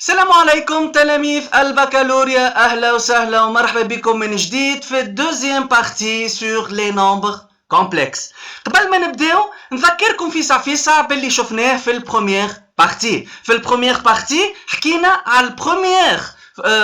السلام عليكم تلاميذ البكالوريا، أهلا وسهلا ومرحبا بكم من جديد في الدوزيام بارتي sur les nombres complexes. قبل ما نبداو نذكركم فيسع باللي شفناه في البروميير بارتي. في البروميير بارتي حكينا على البروميير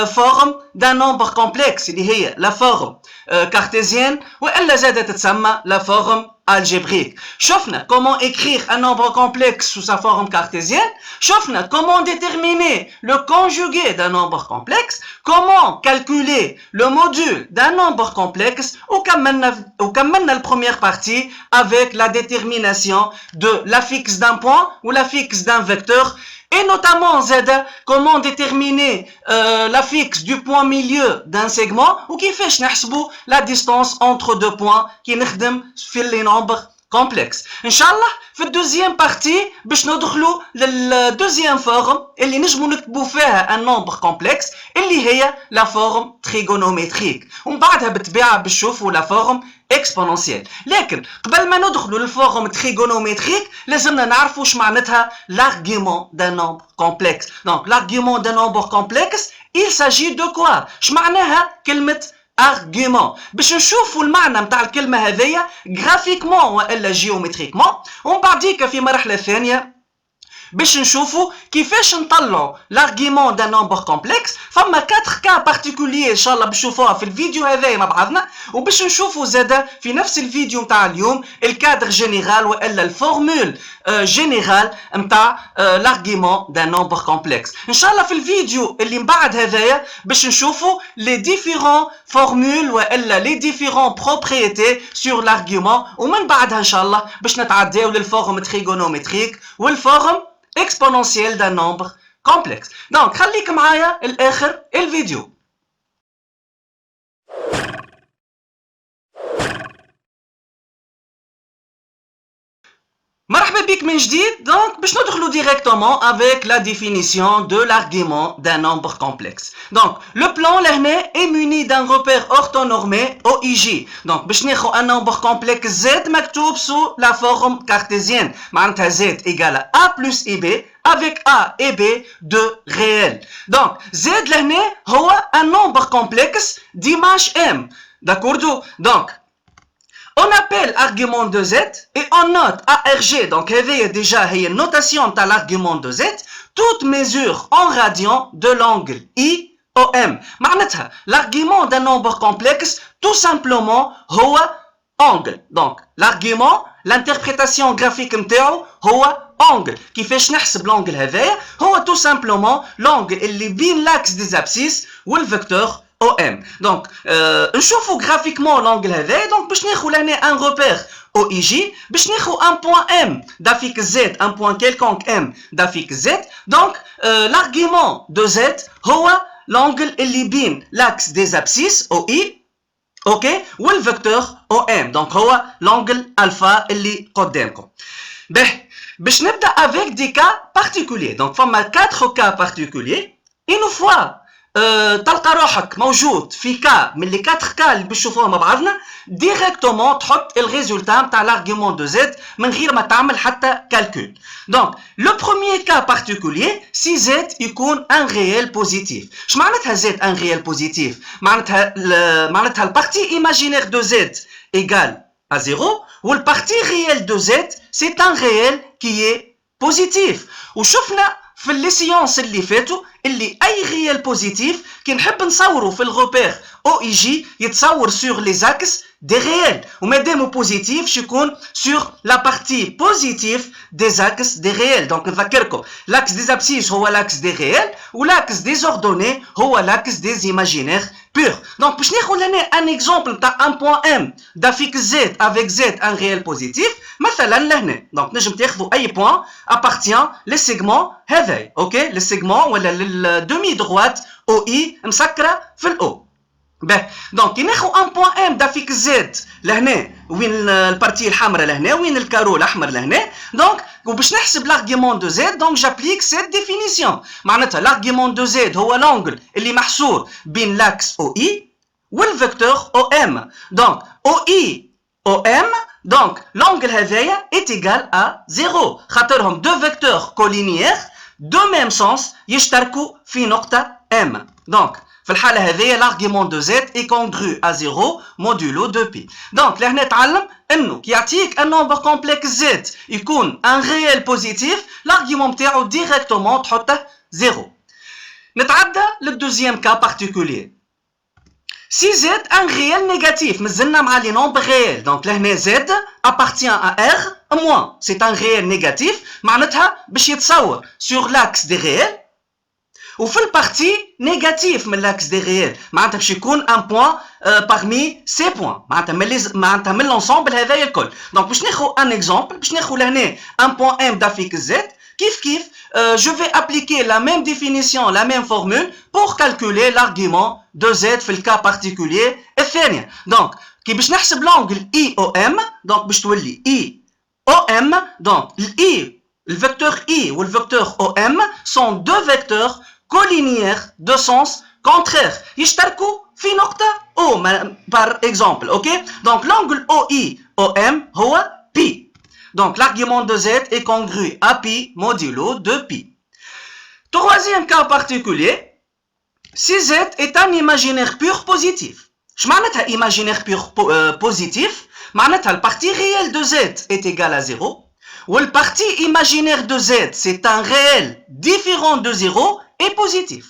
فورم d'un nombre complexe اللي هي لا فورم كارتيزيان والا زادت تتسمى لا فورم algébrique. شفنا comment écrire un nombre complexe sous sa forme cartésienne. شفنا comment déterminer le conjugué d'un nombre complexe. Comment calculer le module d'un nombre complexe. وكملنا la première partie avec la détermination de l'affixe d'un point ou l'affixe d'un vecteur. Et notamment comment déterminer l'affixe du point milieu d'un segment ou qui fait la distance entre deux points qui نخدم في les nombres complexes. Inch'Allah في الدوزيام بارتي باش ندخلوا للدوزيام فورم اللي نجموا نكتبوا فيها un nombre complexe اللي هي la forme trigonométrique. ومن بعدها بالطبيعه باش نشوفوا la forme exponentielle. لكن قبل ما ندخلوا للفورم تريغونومتريك لازمنا نعرفوا واش معناتها l'argument d'un nombre complexe. Donc l'argument d'un nombre complexe, il s'agit de quoi؟ اش معناها كلمه argument؟ باش نشوفوا المعنى نتاع الكلمه هذيا جرافيكمون والا جيومتريكمون، ومن بعديك في مرحله ثانيه باش نشوفوا كيفاش نطلعوا l'argument d'un nombre complexe. فما 4 cas particuliers ان شاء الله باش نشوفوها في الفيديو هذايا مع بعضنا، وباش نشوفوا زاده في نفس الفيديو نتاع اليوم الكادر جينيرال والا الفورمول جينيرال نتاع l'argument d'un nombre complexe. ان شاء الله في الفيديو اللي من بعد هذايا باش نشوفوا les différents formules والا les différents propriétés sur l'argument، ومن بعدها ان شاء الله باش نتعداو للفورم تريغونومتريك والفورم exponentielle d'un nombre complexe. Donc خليك معايا الاخر الفيديو. مرحبا بك من جديد. Donc باش ندخلوا directement avec la définition de l'argument d'un nombre complexe. Donc le plan لهنا est muni d'un repère orthonormé OIJ. Donc باش ناخذ un nombre complexe Z مكتوب sous la forme cartésienne معناتها Z égale à A plus IB avec A et B de réels. Donc Z لهنا هو un nombre complexe d'image M. D'accord? Donc on appelle argument de Z et on note ARG. Donc déjà il y a une notation de l'argument de Z, toute mesure en radian de l'angle IOM. معناتها l'argument d'un nombre complexe tout simplement هو angle. Donc l'argument, l'interprétation graphique نتاعو هو angle. كيفاش نحسب l'angle هذايا؟ هو tout simplement l'angle اللي بين l'axe des abscisses والvecteur OM. Donc نشوفوا graphiquement l'angle هذا. Donc باش ناخذ لهنا un repère OIJ باش ناخذ un point M d'affixe Z, un point quelconque M d'affixe Z. Donc l'argument de Z هو l'angle اللي بين l'axe des abscisses OI OK والvecteur OM. Donc هو l'angle alpha اللي قدامكم. باش نبدا avec des cas particuliers. Donc فما 4 cas particuliers. Une fois تلقى روحك موجود في كا من لي 4 كا اللي باش نشوفوها مع بعضنا ديريكتومون تحط الريزولتا نتاع l'argument de Z من غير ما تعمل حتى كالكول. دونك لو بروميير كا بارتيكولير سي Z يكون ان ريال بوزيتيف. اش معناتها Z ان ريال بوزيتيف؟ معناتها البارتي ايماجينير دو Z ايغال ا 0 والبارتي ريال دو Z سي ان ريال كي اي بوزيتيف. وشفنا في لي سيونس اللي فاتوا اللي اي ريال بوزيتيف كي نحب نصوروا في الروبير او اي جي يتصور سور لي زاكس دي ريال، ومادامو بوزيتيف شيكون سور لا بارتي بوزيتيف دي زاكس دي ريال. دونك نذكركم لاكس دي زابسيس هو لاكس دي ريال ولاكس دي زوردوني هو لاكس دي ايماجينير بور. دونك باش ناخذ لنا ان اكزومبل نتاع ان بوين ام دافيكس زد افيك زد ان ريال بوزيتيف مثلا لهنا. دونك نجم تاخذوا اي بوين ابارتيان لي سيغمون هذايا اوكي لي سيغمون ولا للدومي دروات او اي مسكره في الاو. دونك كي ناخذ ان بوين ام دافيكس زد لهنا وين البارتي الحمراء لهنا وين الكارو الاحمر لهنا. دونك وباش نحسب l'argument de Z دونك j'applique cette définition. معناتها l'argument de Z هو l'angle اللي محصور بين l'axe OI والvecteur OM. دونك OI OM دونك l'angle هذايا est égal à 0 خاطرهم deux vecteurs collinéaires de même sens يشتركوا في نقطة M. Donc في الحالة هذه l'argument de Z est congru à 0 modulo 2pi. Donc لهنا نتعلم انه كي يعطيك un nombre complexe Z يكون un réel positif l'argument نتاعو directement تحطه 0. نتعدى للدوزيام cas particulier. Si Z un réel négatif, مازلنا مع les nombres réels. Donc لهنا Z appartient à R moins. C'est un réel négatif. معناتها باش يتصور sur l'axe des réels. وفي البارتي نيجاتيف من l'axe des réels. معناتها باش يكون un point parmi ces points. معناتها من l'ensemble هذايا الكل. Donc باش ناخذ un exemple. باش ناخذ لهنا un point M d'affixe Z. Kif, je vais appliquer la même définition, la même formule pour calculer l'argument de Z في le cas particulier الثانية. Donc, كي باش نحسب l'angle IOM, donc باش تولي IOM, donc le vecteur I ou le vecteur OM sont deux vecteurs collinéaires de sens contraire. يشتركوا في نقطة O, par exemple, ok? Donc, l'angle OI-OM هو P. Donc, l'argument de Z est congru à pi modulo de pi. Troisième cas particulier, si Z est un imaginaire pur positif. Je معناتها imaginaire pur positif, معناتها la partie réelle de Z est égale à 0, ou la partie imaginaire de Z, c'est un réel différent de 0 et positif.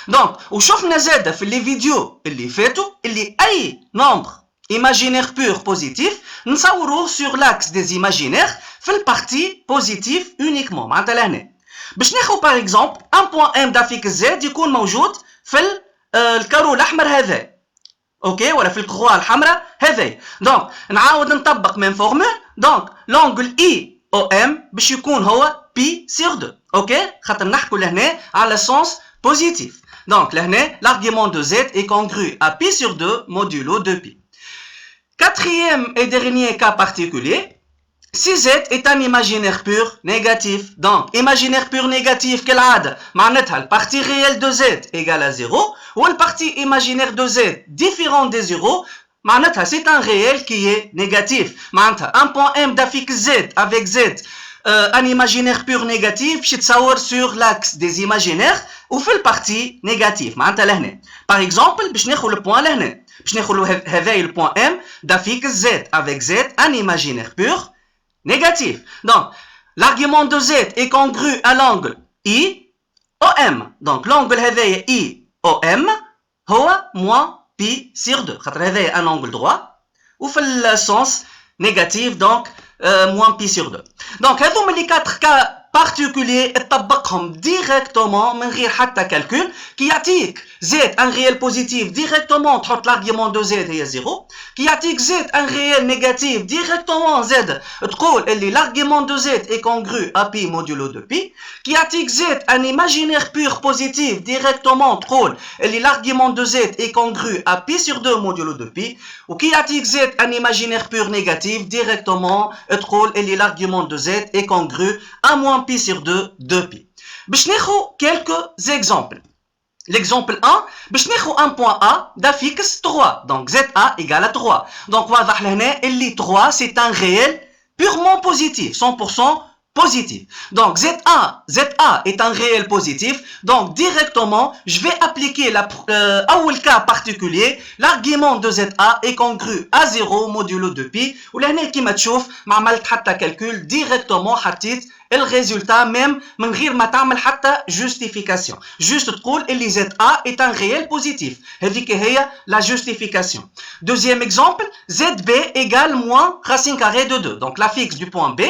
Donc, وشوفنا زاد في les vidéos اللي فاتوا اللي أي nombre imaginaire pur positif نصوروه sur l'axe des imaginaires في البارتي positif uniquement معناتها لهنا باش ناخذ par exemple un point M d'affixe Z يكون موجود في الكارو الأحمر هذا اوكي ولا في الكروا الحمراء هذا دونك نعاود نطبق من فورمول دونك l'angle IOM باش يكون هو P sur 2 اوكي خاطر نحكوا لهنا على sens positif donc لهنا l'argument de Z est congru à P sur 2 modulo 2pi. Quatrième et dernier cas particulier, si Z est un imaginaire pur négatif. Donc, imaginaire pur négatif, كالعادة معناتها la partie réelle de Z égale à 0 ou la partie imaginaire de Z différent des 0 معناتها c'est un réel qui est négatif. معناتها un point M d'affixe Z avec Z un imaginaire pur négatif باش يتصور sur l'axe des imaginaires وفي البارتي négatif معناتها لهنا. Par exemple باش ناخذ le point لهنا. باش ناخذ هذايا le point M d'affixe Z avec Z un imaginaire pur négatif. Donc l'argument de Z est congru à l'angle IOM. Donc l'angle هذايا IOM هو moins pi sur 2 خاطر هذايا un angle droit وفي le sens négatif donc moins pi sur 2. Donc هذوما les 4 cas particuliers تطبقهم directement من غير حتى calcul كي يعطيك Z un réel positif directement تحط l'argument de Z هي 0 كي يعطيك Z un réel négatif directement Z تقول اللي l'argument de Z est congru à pi modulo 2pi كي يعطيك Z un imaginaire pur positif directement تقول اللي l'argument de Z est congru à pi sur 2 modulo 2pi وكي يعطيك Z un imaginaire pur négatif directement تقول اللي l'argument de Z est congru à moins pi sur 2 2pi. باش ناخذ quelques exemples. L'exemple 1, باش ناخذ un point A d'affixe 3. Donc ZA égale à 3. Donc واضح لهنا اللي 3 c'est un réel purement positif, 100% positif. Donc ZA est un réel positif. Donc directement, je vais appliquer le cas particulier. L'argument de ZA est congru à 0 modulo 2pi. ولهنا كيما تشوف ما عملت حتى calcul directement حطيت الريزولتا même من غير ما تعمل حتى justification. Juste تقول اللي ZA est un réel positif. هذيك هي la justification. Deuxième exemple, ZB égale moins racine carrée de 2. Donc l'affixe du point B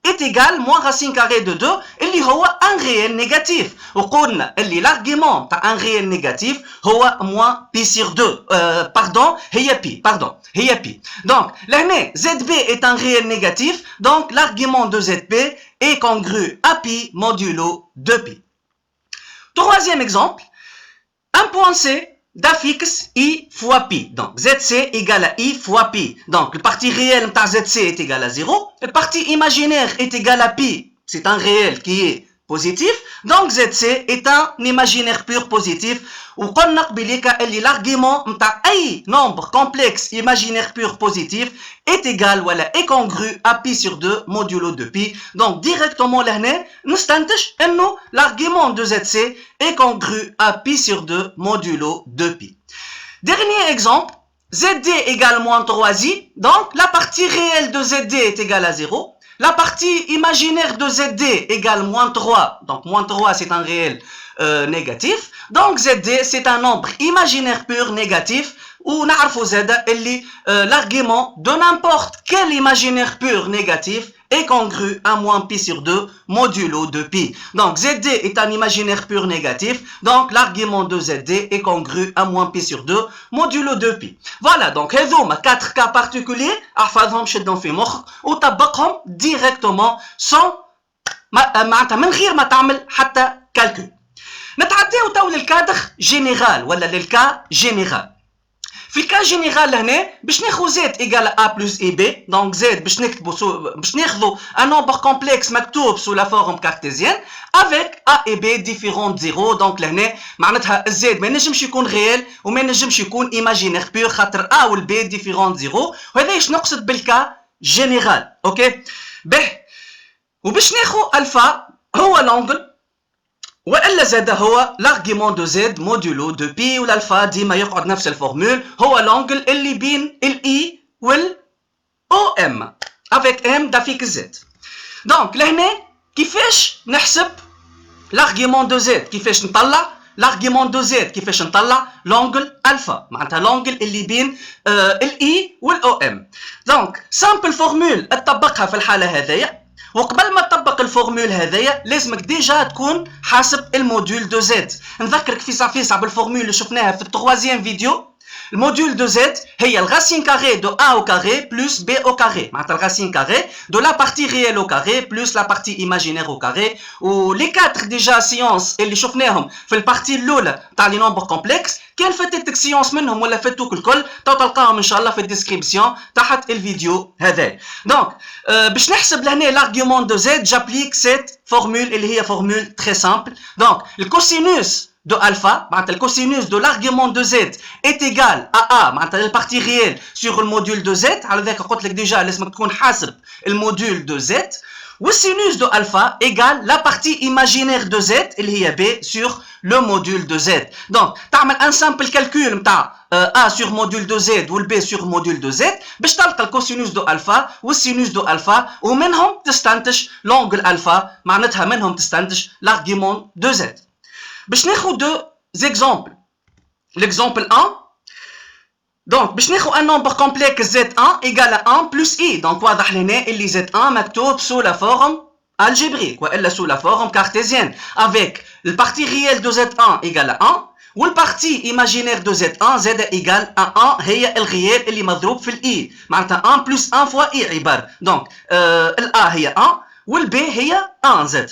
est égal moins racine carrée de 2 اللي هو un réel négatif. وقلنا اللي l'argument تاع un réel négatif هو moins pi sur 2 pardon هي pi. Donc لهنا ZB est un réel négatif donc l'argument de ZB est congru à pi modulo 2pi. Troisième exemple, un point C d'affixe I fois pi. Donc ZC égale à I fois pi. Donc la partie réelle de ZC est égale à 0. La partie imaginaire est égale à pi. C'est un réel qui est positif, donc ZC est un imaginaire pur positif. وقلنا قبيليكا اللي l'argument نتاع أي nombre complexe imaginaire pur positif est égal ولا est congru à pi sur 2 modulo de pi. Donc directement لهنا نستنتج إنه l'argument de ZC est congru à pi sur 2 modulo de pi. Dernier exemple, ZD égale moins 3i, donc la partie réelle de ZD est égale à 0. La partie imaginaire de ZD égale moins 3, donc moins 3 c'est un réel négatif. Donc ZD c'est un nombre imaginaire pur négatif. Ou نعرفوا زاده اللي l'argument de n'importe quel imaginaire pur négatif est congru à moins pi sur 2 modulo de pi. Donc ZD est un imaginaire pur négatif, donc l'argument de ZD est congru à moins pi sur 2 modulo de pi. Voilà, donc هذوما 4 cas particuliers احفظهم شدهم في مخك وطبقهم directement sans معناتها من غير ما تعمل حتى calcul. نتعداو تو للكادر جينيرال ولا للكا جينيرال. في الكا جينيرال هنا باش ناخذ زد ايجال ا بلس اي بي، دونك زد باش نكتبوا باش ناخذوا ان نومبر كومبلكس مكتوب سو لا فورم كارتيزيان افيك ا اي بي ديفيرونت زيرو. دونك لهنا معناتها الزد ما ينجمش يكون ريال وما ينجمش يكون ايماجينير بيور خاطر ا والبي ديفيرونت زيرو، وهذا ايش نقصد بالكا جينيرال. اوكي به وباش ناخذ الفا هو لونجل والا زاد هو l'argument de z modulo de pi والالفا ديما يقعد نفس الفورمول هو لونجل اللي بين الاي وال او ام avec m دافيك z. دونك لهنا كيفاش نحسب l'argument de z، كيفاش نطلع l'argument de z، كيفاش نطلع لونجل الفا معناتها لونجل اللي بين الاي والاو ام. دونك سامبل فورمول تطبقها في الحاله هذيا، وقبل ما تطبق الفورمول هذايا لازمك ديجا تكون حاسب الموديول دو زد. نذكرك فيسع بالفورمول اللي شفناها في التروازيام فيديو. الموديول دو زد هي الغاسين كاري دو ا او كاري بلس بي او كاري، معناتها الغاسين كاري دو لا بارتي ريال او كاري بلس لا بارتي ايماجينير او كاري. ولي 4 ديجا سيونس اللي شفناهم في البارتي الاولى تاع لي نومبر كومبلكس كان فاتتك سيونس منهم ولا فاتوك الكل، تو تلقاهم ان شاء الله في الديسكريبسيون تحت الفيديو هذا. دونك باش نحسب لهنا l'argument de z j'applique cette formule اللي هي formule très simple. Donc الكوسينوس de alpha, le cosinus de l'argument de z est égal à a, la partie réelle sur le module de z. Alors قلت لك déjà لازمك تكون حاسب الموديول de z. Le sinus de alpha égale la partie imaginaire de z اللي هي b sur le module de z. Donc تعمل un simple calcul نتاع a sur module de z ou b sur module de z باش تلقى الكوسينوس دو الفا والسينوس دو الفا ومنهم تستنتج لونجل الفا، معناتها منهم تستنتج l'argument de z. باش ناخذ دو زيكزامبل. l'exemple 1. دونك باش ناخذ ان نومبر كومبلكس z1 ايجال 1 بلس اي. دونك واضح لنا اللي z1 مكتوب سو لا فورم algébrique والا سو لا فورم كارتيزيان avec البارتي ريال دو z1 ايجال 1 والبارتي ايماجينير دو z1 زاد ايجال 1 هي الريال اللي مضروب في الاي، معناتها 1 بلس 1 فوا اي عباره. دونك الا هي 1 والبي هي 1 زد.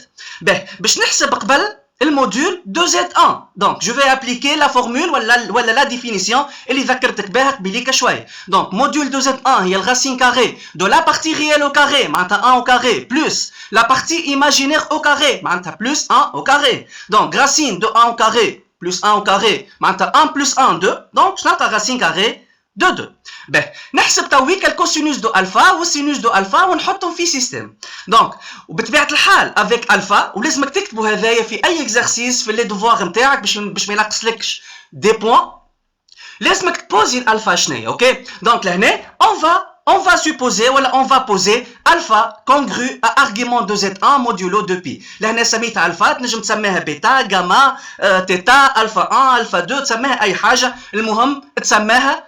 باش نحسب قبل الموديول de Z1. Donc je vais appliquer la formule ولا la définition اللي ذكرتك بها قبيليك شويه. Donc module de Z1 هي الرacine carrée de la partie réelle au carré معناتها 1 au carré plus la partie imaginaire au carré معناتها plus 1 au carré. Donc racine de 1 au carré plus 1 au carré معناتها 1 plus 1 2. Donc je نلقى racine carrée de 2. نحسب تويك الكوسينوس دو الفا والسينوس دو الفا ونحطهم في سيستم. دونك وبطبيعه الحال افيك الفا، ولازمك تكتبوا هذايا في اي اكزرسيس في لي دوفوار نتاعك باش ما ينقصلكش دي بوان، لازمك تبوزي الالفا شنيا. اوكي دونك لهنا on va supposer ولا on va poser alpha congru à argument de z1 modulo de pi. لهنا سميتها الفا، تنجم تسميها بيتا جاما تيتا الفا 1 الفا 2 تسميها اي حاجه، المهم تسميها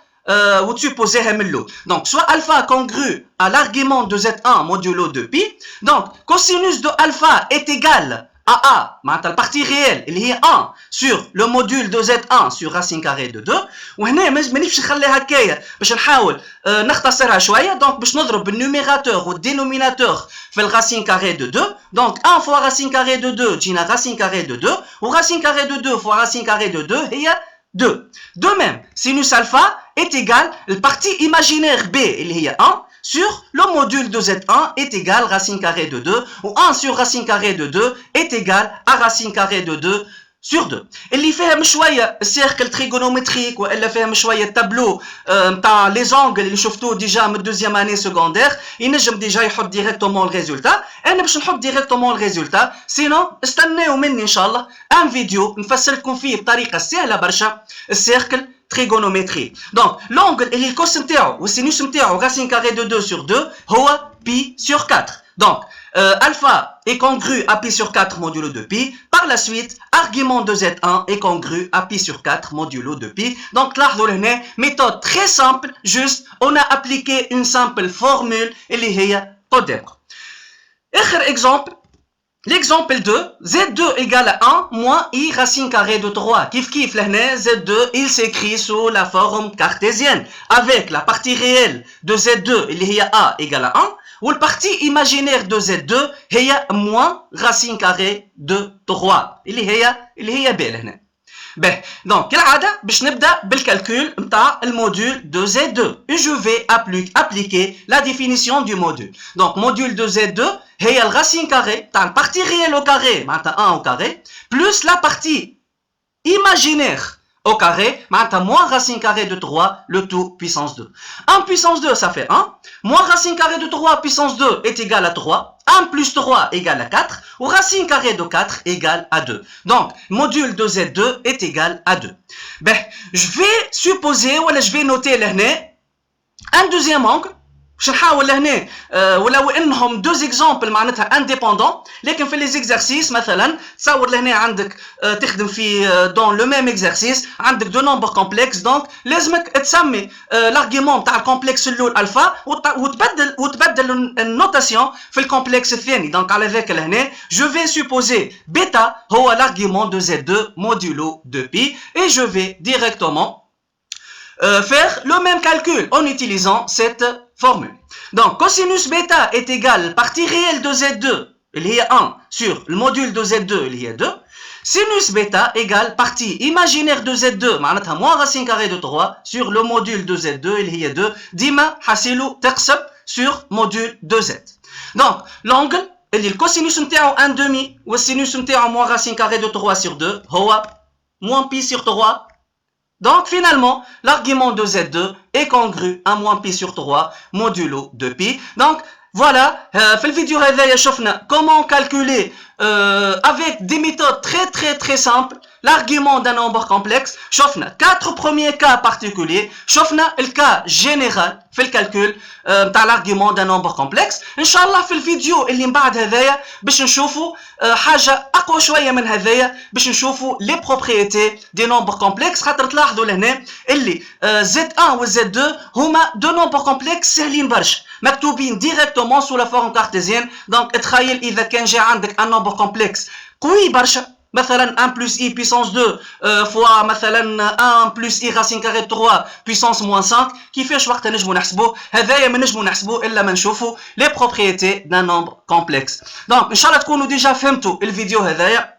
وتسupposer من الاول. Donc soit alpha congru à l'argument de z1 modulo de pi. Donc cosinus de alpha est égal à a معناتها البارتي ريال اللي هي 1 sur le module de z1 sur racine carrée de 2. وهنا مانيش نخليها هكايا باش نحاول نختصرها شويه. دونك باش نضرب بالنوميراتور والدينوميناتور في الرacine carrée de 2. Donc 1 fois racine carrée de 2 تجينا racine carrée de 2 و racine carrée de 2 fois racine carrée de 2 هي 2. De même, sinus alpha est égal la partie imaginaire b اللي هي 1 sur le module de Z1 est égal à racine carrée de 2 ou 1 sur racine carrée de 2 est égal à racine carrée de 2 sur 2. اللي فاهم شويه السيركل تريغونومتريك والا فاهم شويه التابلو نتاع لي زونغل اللي شفتوه ديجا من دوزيام اني سكوندير ينجم ديجا يحط ديريكتومون الريزولتا. انا باش نحط ديريكتومون الريزولتا، سينو استناو مني ان شاء الله ان فيديو نفسر لكم فيه بطريقه سهله برشا السيركل تريغونومتري. دونك لونغل اللي الكوس نتاعو والسينوس نتاعو راسين كاري دو 2 sur 2 هو بي sur 4. Donc, alpha est congru à pi sur 4 modulo de pi. Par la suite, argument de Z1 est congru à pi sur 4 modulo de pi. Donc, là, méthode très simple, juste, on a appliqué une simple formule, اللي هي قدامكم. آخر exemple, l'exemple 2, Z2 égale à 1 moins I racine carrée de 3. Kif kif, là, Z2, il s'écrit sous la forme cartésienne, avec la partie réelle de Z2, اللي هي A égale à 1, ou le partie imaginaire de Z2 هي moins racine carrée de 3 اللي هي B هنا. Ben, donc كالعادة باش نبدا بالكالكول نتاع الموديول de Z2 et je vais appliquer la définition du module. Donc module de Z2 هي الرacine carrée تاع البارتي réelle au carré معناتها 1 au carré plus la partie imaginaire au carré, moins racine carrée de 3, le tout puissance 2. 1 puissance 2, ça fait 1. Moins racine carrée de 3 puissance 2 est égal à 3. 1 plus 3 égale à 4. Ou racine carrée de 4 égale à 2. Donc, module de Z2 est égal à 2. Ben, je vais supposer, ou je vais noter là, un deuxième angle. باش نحاول لهنا ولو انهم دوز اكزامبل معناتها انديبوندون، لكن في لي زيكزارسيس مثلا تصور لهنا عندك تخدم في دون لو ميم اكزارسيس عندك دو نومبر كومبلكس، دونك لازمك تسمي لارغيومون تاع الكومبلكس الاول الفا وتبدل النوتاسيون في الكومبلكس الثاني. دونك على ذاك لهنا جو في سوبوزي بيتا هو لارغيومون دو Z2 modulo de pi et je vais directement faire le même calcul en utilisant cette formule. Donc, cosinus bêta est égal partie réelle de Z2, il y a 1, sur le module de Z2, il y a 2. Sinus bêta égale partie imaginaire de Z2, معناتها moins racine carrée de 3, sur le module de Z2, il y a 2. ديما حاسيلو تقسم sur module de Z. Donc, l'angle, اللي الكوسينوس نتاعو 1 demi, والسينوس نتاعو moins racine carrée de 3 sur 2, هو moins pi sur 3. Donc finalement, l'argument de Z2 est congru à moins pi sur 3 modulo de pi. Donc voilà, في الفيديو هذايا شفنا comment calculer avec des méthodes très simples l'argument d'un nombre complexe. شفنا 4 premiers cas particuliers, شفنا le cas général في الكالكول تاع l'argument d'un nombre complexe. ان شاء الله في الفيديو اللي من بعد هذايا باش نشوفوا حاجه اقوى شويه من هذايا، باش نشوفوا لي بروبريتي دي نومبر كومبلكس. خاطر تلاحظوا لهنا اللي Z1 و Z2 هما دو نومبر كومبلكس سهلين برشا، مكتوبين ديريكتومون سو لا فورم كارتيزيان. دونك تخيل اذا كان جا عندك ان نومبر كومبلكس قوي برشا، مثلا 1 plus i puissance 2 fois مثلا 1 plus i racine carrée 3 puissance moins 5، كيفاش وقتها نجمو نحسبوه؟ هذايا ما نجمو نحسبوه الا ما نشوفوا لي بروبريتي دان نومبر كومبلكس. دونك ان شاء الله تكونوا ديجا فهمتوا الفيديو هذايا.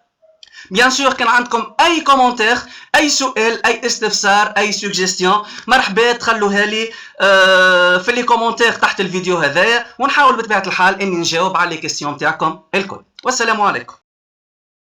بيان سور كان عندكم اي كومنتير، اي سؤال، اي استفسار، اي سوجيستيون، مرحبا تخلوها لي في لي كومنتير تحت الفيديو هذايا، ونحاول بطبيعه الحال اني نجاوب على لي كيستيون تاعكم الكل. والسلام عليكم.